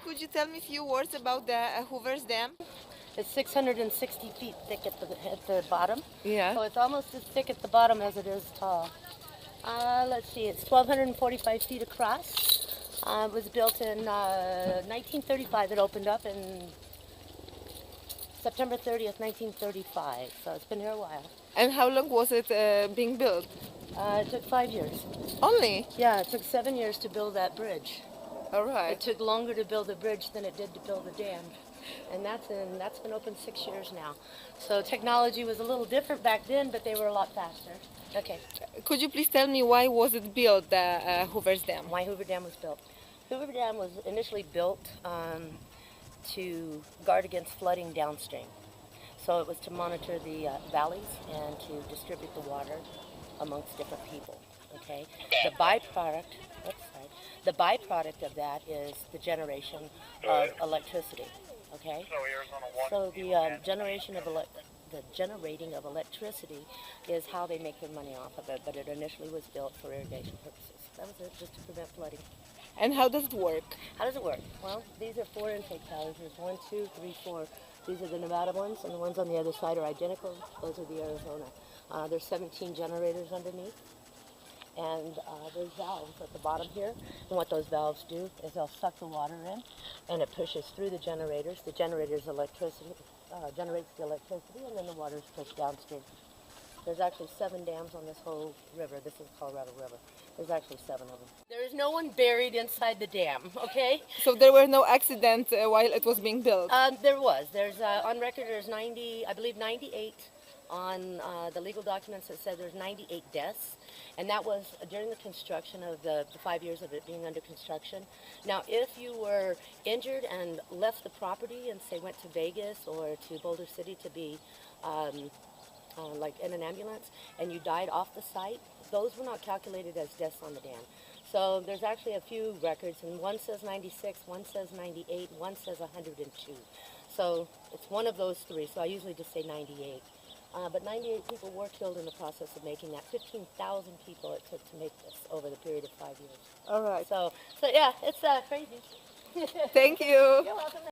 could you tell me a few words about the Hoover's Dam? It's 660 feet thick at the bottom. Yeah. So it's almost as thick at the bottom as it is tall. Let's see, it's 1,245 feet across. It was built in 1935. It opened up in September 30th, 1935. So it's been here a while. And how long was it being built? It took 5 years. Only? Yeah, it took 7 years to build that bridge. All right. It took longer to build the bridge than it did to build the dam. And that's been open 6 years now. So technology was a little different back then, but they were a lot faster. Okay. Could you please tell me why was it built, the Hoover's Dam? Why Hoover Dam was built. Hoover Dam was initially built to guard against flooding downstream. So it was to monitor the valleys and to distribute the water amongst different people. Okay. The byproduct of that is the generation of electricity. Okay. So the generating of electricity is how they make their money off of it. But it initially was built for irrigation purposes. That was it, just to prevent flooding. And how does it work? How does it work? Well, these are 4 intake towers. There's 1, 2, 3, 4. These are the Nevada ones, and the ones on the other side are identical. Those are the Arizona. There's 17 generators underneath, and there's valves at the bottom here. And what those valves do is they'll suck the water in, and it pushes through the generators. The generators electricity generates the electricity, and then the water is pushed downstream. There's actually 7 dams on this whole river. This is Colorado River. There's actually 7 of them. There is no one buried inside the dam, okay? So there were no accidents while it was being built? There was. There's, on record, there's 98 on the legal documents that said there's 98 deaths. And that was during the construction of the 5 years of it being under construction. Now, if you were injured and left the property and, say, went to Vegas or to Boulder City to be like in an ambulance, and you died off the site, those were not calculated as deaths on the dam. So there's actually a few records, and one says 96, one says 98, one says 102. So it's one of those 3, so I usually just say 98. But 98 people were killed in the process of making that. 15,000 people it took to make this over the period of 5 years. All right. So yeah, it's crazy. Thank you. You're welcome.